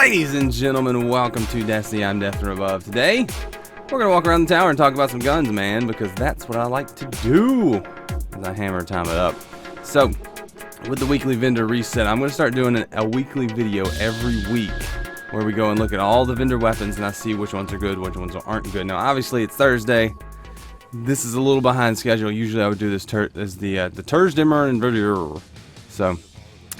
Ladies and gentlemen, welcome to Destiny. I'm Death from Above. Today, we're going to walk around the tower and talk about some guns, man, because that's what I like to do as I hammer time it up. So, with the weekly vendor reset, I'm going to start doing a weekly video every week where we go and look at all the vendor weapons and I see which ones are good, which ones aren't good. Now, obviously, it's Thursday. This is a little behind schedule. Usually, I would do this as the Thursday morning video. So,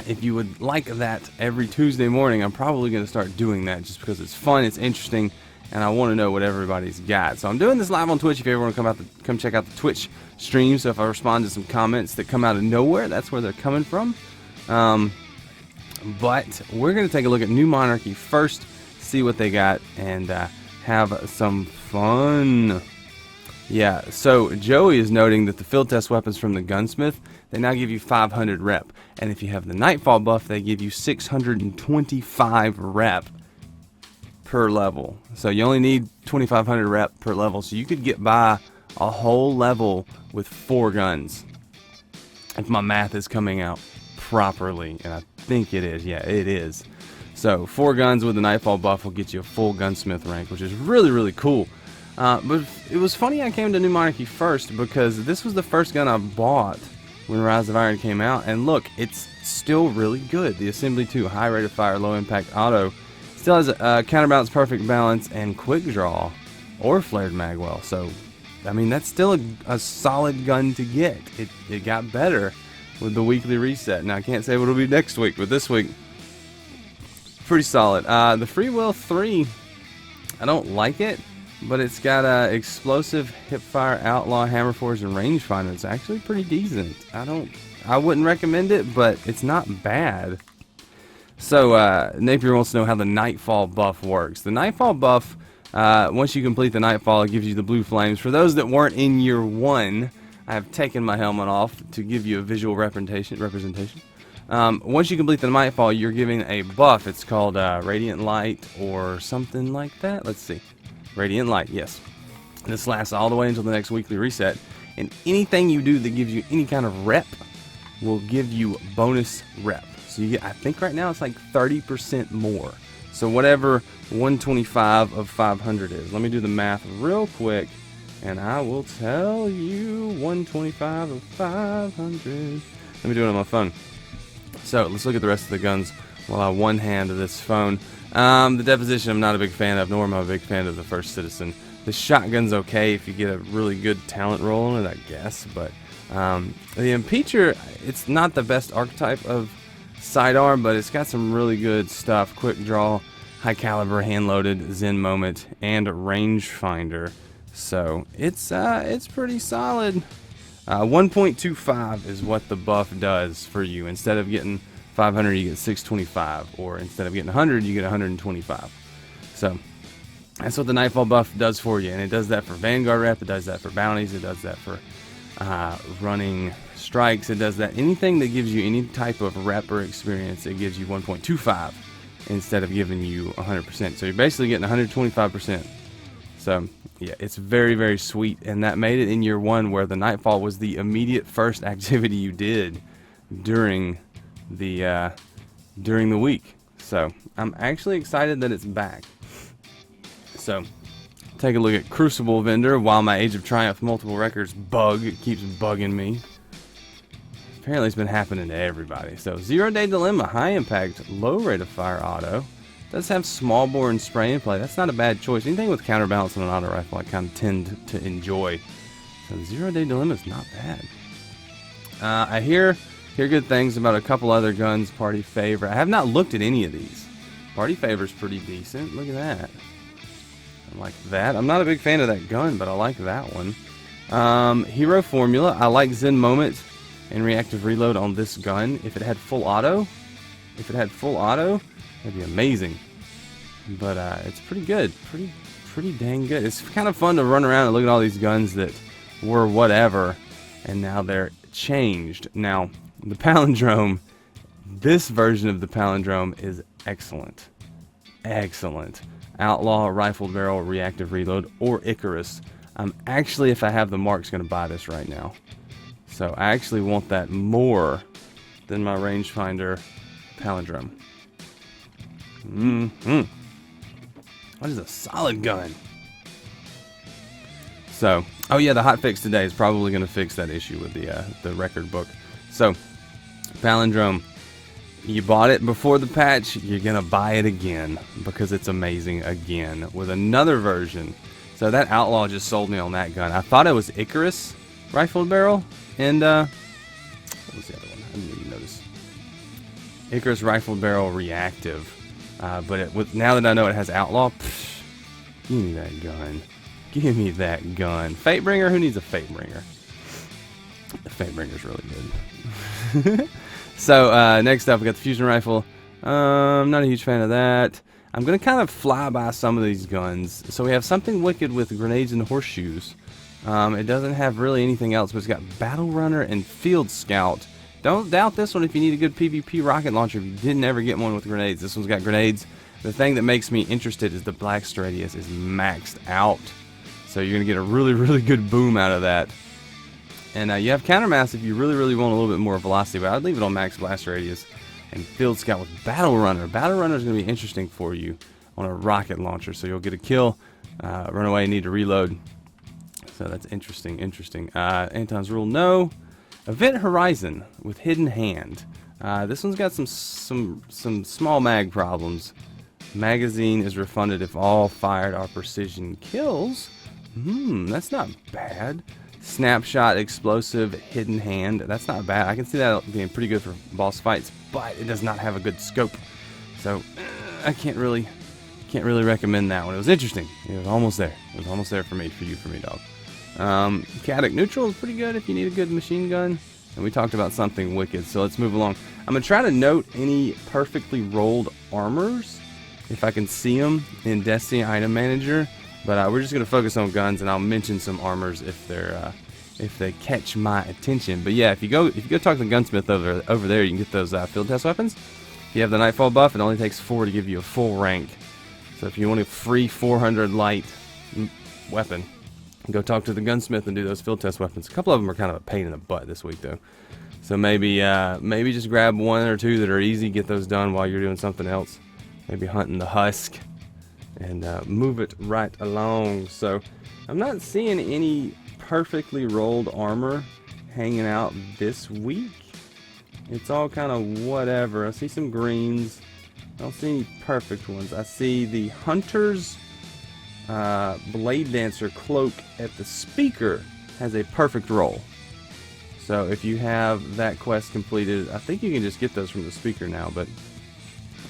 if you would like that every Tuesday morning, I'm probably going to start doing that just because it's fun, it's interesting, and I want to know what everybody's got. So I'm doing this live on Twitch. If you ever want to come check out the Twitch stream. So if I respond to some comments that come out of nowhere, that's where they're coming from. But we're going to take a look at New Monarchy first, see what they got, and have some fun. Yeah, so Joey is noting that the field test weapons from the gunsmith, they now give you 500 rep. And if you have the Nightfall buff, they give you 625 rep per level. So you only need 2,500 rep per level. So you could get by a whole level with 4 guns. If my math is coming out properly, and I think it is. Yeah, it is. So 4 guns with the Nightfall buff will get you a full gunsmith rank, which is really, really cool. But it was funny I came to New Monarchy first because this was the first gun I bought when Rise of Iron came out, and look, it's still really good. The Assembly 2 high rate of fire, low impact auto still has a counterbalance, perfect balance, and quick draw or flared magwell. So I mean, that's still a solid gun to get. It got better with the weekly reset. Now I can't say what it'll be next week, but this week pretty solid. The Free Will 3, I don't like it, but it's got explosive, hipfire, outlaw, hammerforge, and rangefinder. It's actually pretty decent. I wouldn't recommend it, but it's not bad. So Napier wants to know how the Nightfall buff works. The Nightfall buff, once you complete the Nightfall, it gives you the blue flames. For those that weren't in year 1, I have taken my helmet off to give you a visual representation. Once you complete the Nightfall, you're given a buff. It's called Radiant Light or something like that. Let's see. Radiant Light, yes. This lasts all the way until the next weekly reset. And anything you do that gives you any kind of rep will give you bonus rep. So you get, I think right now it's like 30% more. So whatever 125 of 500 is. Let me do the math real quick, and I will tell you 125 of 500. Let me do it on my phone. So let's look at the rest of the guns while I one-hand this phone. The Deposition I'm not a big fan of, nor am I a big fan of the First Citizen. The shotgun's okay if you get a really good talent roll on it, I guess, but the Impeacher, it's not the best archetype of sidearm, but it's got some really good stuff. Quick draw, high caliber, hand-loaded, Zen moment, and rangefinder. So it's pretty solid. 1.25 is what the buff does for you. Instead of getting 500, you get 625, or instead of getting 100, you get 125. So that's what the Nightfall buff does for you, and it does that for Vanguard rep, it does that for bounties, it does that for running strikes, it does that. Anything that gives you any type of rep or experience, it gives you 1.25 instead of giving you 100%. So you're basically getting 125%. So yeah, it's very, very sweet, and that made it in year 1 where the Nightfall was the immediate first activity you did during the week. So I'm actually excited that it's back. So take a look at Crucible Vendor while my Age of Triumph multiple records bug keeps bugging me. Apparently it's been happening to everybody. So 0 Day Dilemma, high impact, low rate of fire auto. Does have small bore and spray and play. That's not a bad choice. Anything with counterbalance on an auto rifle I kind of tend to enjoy. So 0 Day Dilemma is not bad. I hear good things about a couple other guns. Party Favor. I have not looked at any of these. Party Favor's pretty decent. Look at that. I like that. I'm not a big fan of that gun, but I like that one. Hero Formula. I like Zen Moment and Reactive Reload on this gun. If it had full auto, that'd be amazing. But it's pretty good. Pretty dang good. It's kind of fun to run around and look at all these guns that were whatever, and now they're changed. Now, the Palindrome, this version of the Palindrome is excellent. Excellent. Outlaw, rifled barrel, reactive reload, or Icarus. I'm actually, if I have the marks, going to buy this right now. So I actually want that more than my rangefinder Palindrome. What is a solid gun? So, oh yeah, the hot fix today is probably going to fix that issue with the record book. So, Palindrome, you bought it before the patch, you're going to buy it again because it's amazing again with another version. So that Outlaw just sold me on that gun. I thought it was Icarus rifled barrel, and what was the other one? I didn't even notice. Icarus rifled barrel reactive, but now that I know it has Outlaw, give me that gun. Give me that gun. Fatebringer? Who needs a Fatebringer? The Fatebringer's really good. So, next up, we got the fusion rifle. I'm not a huge fan of that. I'm going to kind of fly by some of these guns. So we have something wicked with grenades and horseshoes. It doesn't have really anything else, but it's got Battle Runner and Field Scout. Don't doubt this one if you need a good PvP rocket launcher. If you didn't ever get one with grenades, this one's got grenades. The thing that makes me interested is the blast radius is maxed out. So you're going to get a really, really good boom out of that. And you have countermass if you really, really want a little bit more velocity, but I'd leave it on max blast radius. And Field Scout with Battle Runner. Battle Runner is going to be interesting for you on a rocket launcher. So you'll get a kill, run away, need to reload. So that's interesting, interesting. Anton's Rule, no. Event Horizon with Hidden Hand. This one's got some small mag problems. Magazine is refunded if all fired are precision kills. That's not bad. Snapshot, explosive, hidden hand. That's not bad. I can see that being pretty good for boss fights, but it does not have a good scope. So I can't really recommend that one. It was interesting. It was almost there. It was almost there for me, for me, dog. Chaotic Neutral is pretty good if you need a good machine gun. And we talked about something wicked, so let's move along. I'm going to try to note any perfectly rolled armors, if I can see them in Destiny Item Manager. But we're just going to focus on guns, and I'll mention some armors if they catch my attention. But yeah, if you go talk to the gunsmith over there, you can get those field test weapons. If you have the Nightfall buff, it only takes 4 to give you a full rank. So if you want a free 400 light weapon, go talk to the gunsmith and do those field test weapons. A couple of them are kind of a pain in the butt this week, though. So maybe just grab 1 or 2 that are easy, get those done while you're doing something else. Maybe hunting the husk. And move it right along. So I'm not seeing any perfectly rolled armor hanging out this week. It's all kind of whatever. I see some greens. I don't see any perfect ones. I see the Hunter's Blade Dancer cloak at the speaker has a perfect roll. So if you have that quest completed, I think you can just get those from the speaker now, but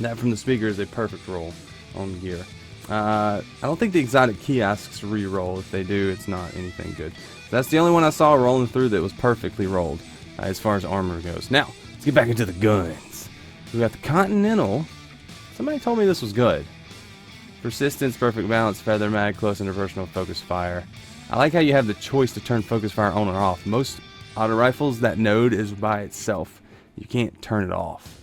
that from the speaker is a perfect roll on gear. I don't think the exotic kiosks re-roll. If they do, it's not anything good. So that's the only one I saw rolling through that was perfectly rolled as far as armor goes. Now, let's get back into the guns. We got the Continental. Somebody told me this was good. Persistence, perfect balance, feather mag, close interpersonal, focus fire. I like how you have the choice to turn focus fire on or off. Most auto rifles, that node is by itself. You can't turn it off.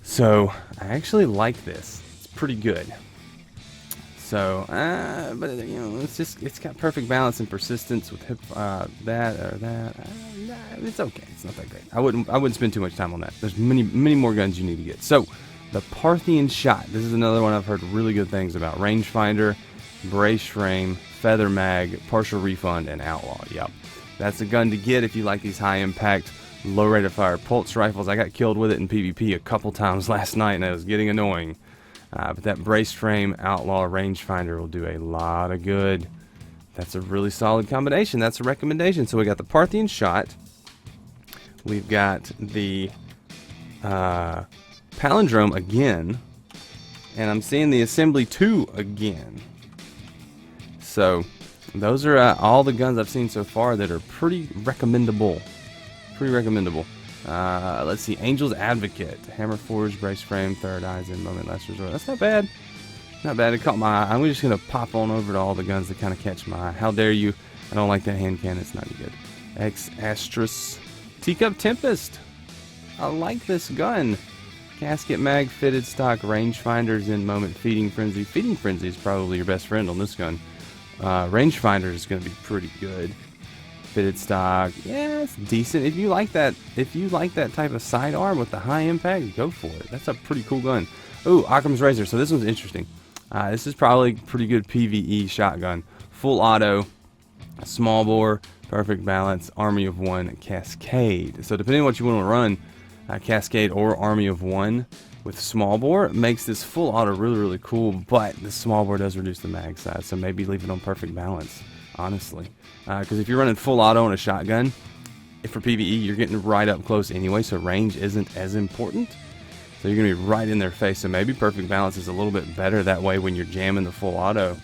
So, I actually like this. It's pretty good. So, but you know, it's got perfect balance and persistence with that or that. It's okay. It's not that great. I wouldn't spend too much time on that. There's many more guns you need to get. So, the Parthian Shot. This is another one I've heard really good things about. Rangefinder, brace frame, feather mag, partial refund, and outlaw. Yep, that's a gun to get if you like these high impact, low rate of fire pulse rifles. I got killed with it in PvP a couple times last night, and it was getting annoying. But that brace frame outlaw rangefinder will do a lot of good. That's a really solid combination. That's a recommendation. So we got the Parthian Shot. We've got the Palindrome again. And I'm seeing the Assembly 2 again. So those are all the guns I've seen so far that are pretty recommendable. Let's see, Angel's Advocate, Hammer Forge, Brace Frame, Third Eyes, and Moment Last Resort. That's not bad. Not bad. It caught my eye. I'm just going to pop on over to all the guns that kind of catch my eye. How dare you? I don't like that hand cannon. It's not good. X Astros. Teacup Tempest. I like this gun. Casket mag, fitted stock, rangefinders in Moment Feeding Frenzy. Feeding Frenzy is probably your best friend on this gun. Rangefinder is going to be pretty good. Fitted stock, yeah, it's decent. If you like that type of sidearm with the high impact, go for it. That's a pretty cool gun. Ooh, Occam's Razor. So this one's interesting. This is probably pretty good PvE shotgun. Full auto, small bore, perfect balance, army of one, cascade. So depending on what you want to run, cascade or army of one with small bore makes this full auto really, really cool. But the small bore does reduce the mag size, so maybe leave it on perfect balance, honestly. Because if you're running full auto on a shotgun, for PvE, you're getting right up close anyway, so range isn't as important. So you're going to be right in their face. So maybe perfect balance is a little bit better. That way when you're jamming the full auto,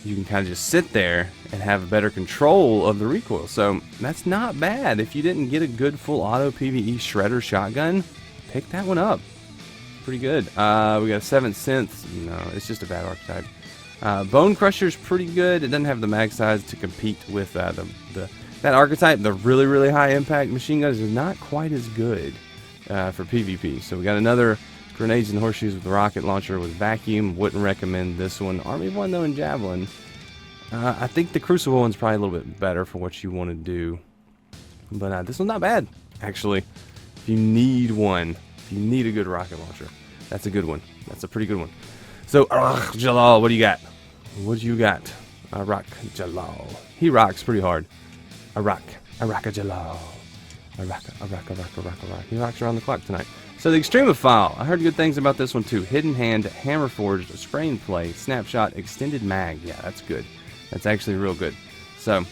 you can kind of just sit there and have better control of the recoil. So that's not bad. If you didn't get a good full auto PvE shredder shotgun, pick that one up. Pretty good. We got a 7th Synth. No, it's just a bad archetype. Bone Crusher's pretty good. It doesn't have the mag size to compete with that archetype. The really, really high impact machine guns is not quite as good for PvP. So we got another grenades and horseshoes with rocket launcher with vacuum. Wouldn't recommend this one. Army of one though in javelin. I think the Crucible one's probably a little bit better for what you want to do. But this one's not bad, actually. If you need one, if you need a good rocket launcher, that's a good one. That's a pretty good one. So, Jalal, what do you got? What do you got? Arak Jalal. He rocks pretty hard. Arak Jalal. Arak. He rocks around the clock tonight. So the Extremophile. I heard good things about this one too. Hidden Hand, Hammer Forged, Spray and Play, Snapshot, Extended Mag. Yeah, that's good. That's actually real good. So,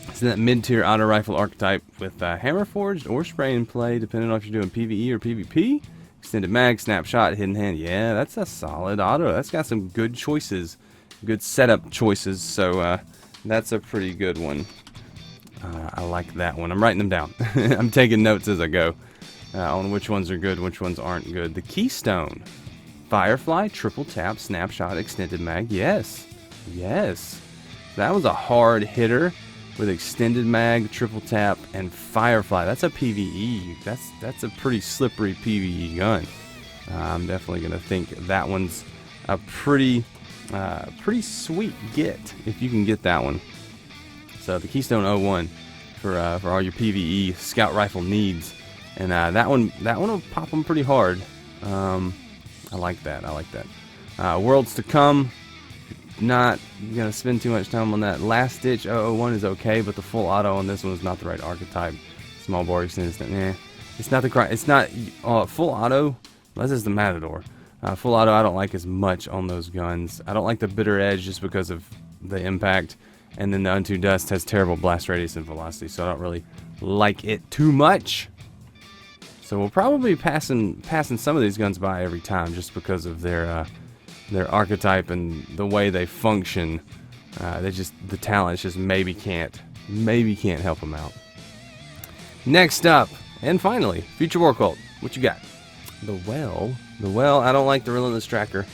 it's in that mid-tier auto rifle archetype with Hammer Forged or Spray and Play, depending on if you're doing PvE or PvP. Extended Mag, Snapshot, Hidden Hand. Yeah, that's a solid auto. That's got some good choices. Good setup choices. So, that's a pretty good one. I like that one. I'm writing them down. I'm taking notes as I go on which ones are good, which ones aren't good. The Keystone. Firefly, triple tap, snapshot, extended mag. Yes. Yes. That was a hard hitter with extended mag, triple tap, and Firefly. That's a PvE. That's a pretty slippery PvE gun. I'm definitely going to think that one's a pretty sweet get if you can get that one. So the Keystone 01 for all your PvE scout rifle needs, and that one will pop them pretty hard. I like that. Worlds to Come. Not gonna spend too much time on that. Last Ditch 001 is okay, but the full auto on this one is not the right archetype. Small bore extended. It's not full auto. Unless it's the Matador. Full auto I don't like as much on those guns. I don't like the Bitter Edge just because of the impact. And then the Unto Dust has terrible blast radius and velocity, so I don't really like it too much. So we'll probably be passing some of these guns by every time just because of their archetype and the way they function. The talents just maybe can't help them out. Next up, and finally, Future War Cult. What you got? The Well. I don't like the Relentless Tracker.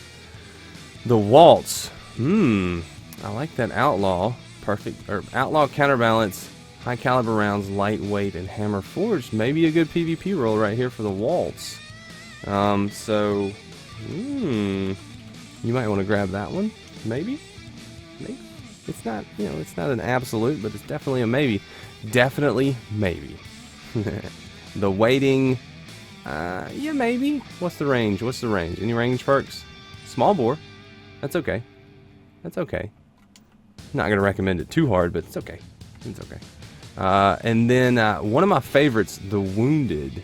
The Waltz. I like that Outlaw. Perfect. Or Outlaw counterbalance, high caliber rounds, lightweight, and hammer forged. Maybe a good PvP roll right here for the Waltz. You might want to grab that one. Maybe. It's not, it's not an absolute, but it's definitely a maybe. Definitely maybe. The weighting, yeah, maybe. What's the range? Any range perks? Small bore. That's okay. Not going to recommend it too hard, but it's okay. And then one of my favorites, the Wounded.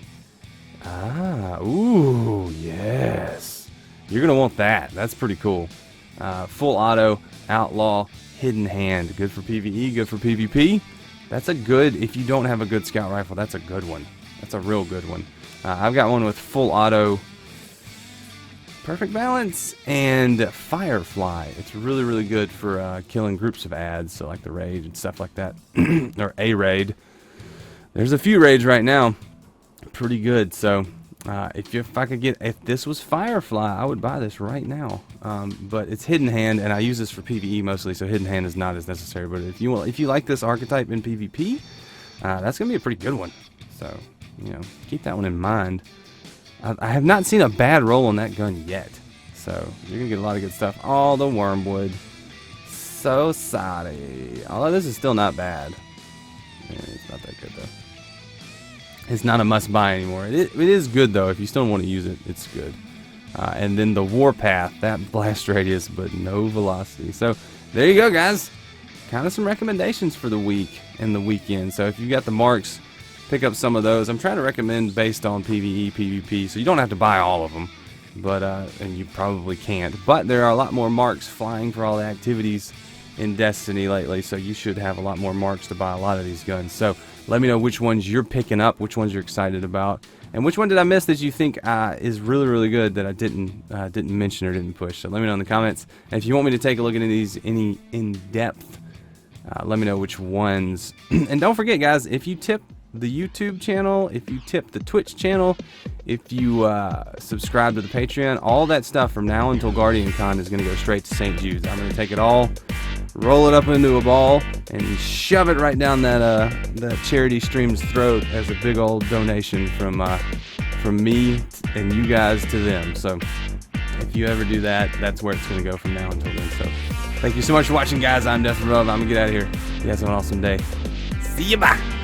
Ooh, yes. You're going to want that. That's pretty cool. Full auto, Outlaw, Hidden Hand. Good for PvE, good for PvP. That's a good, if you don't have a good scout rifle, that's a good one. That's a real good one. I've got one with full auto, perfect balance, and Firefly. It's really, really good for killing groups of ads, so like the raid and stuff like that, or a raid. There's a few raids right now, pretty good. So if this was Firefly, I would buy this right now. But it's Hidden Hand, and I use this for PvE mostly, so Hidden Hand is not as necessary. But if you like this archetype in PvP, that's gonna be a pretty good one. So keep that one in mind. I have not seen a bad roll on that gun yet. So you're going to get a lot of good stuff. Oh, the Wormwood. So sorry. Although this is still not bad. It's not that good though. It's not a must-buy anymore. It is good though. If you still want to use it, it's good. And then the Warpath, that blast radius, but no velocity. So there you go, guys. Kind of some recommendations for the week and the weekend. So if you got the marks, pick up some of those. I'm trying to recommend based on PvE, PvP, so you don't have to buy all of them, but and you probably can't. But there are a lot more marks flying for all the activities in Destiny lately, so you should have a lot more marks to buy a lot of these guns. So let me know which ones you're picking up, which ones you're excited about, and which one did I miss that you think is really, really good that I didn't mention or didn't push. So let me know in the comments. And if you want me to take a look into these any in depth, let me know which ones. And don't forget, guys, if you tip the YouTube channel, if you tip the Twitch channel, if you subscribe to the Patreon, all that stuff from now until Guardian Con is going to go straight to St. Jude's. I'm going to take it all, roll it up into a ball, and shove it right down that charity stream's throat as a big old donation from me and you guys to them. So if you ever do that, that's where it's going to go from now until then. So thank you so much for watching, guys. I'm Death Above. I'm going to get out of here. You guys have an awesome day. See you, bye.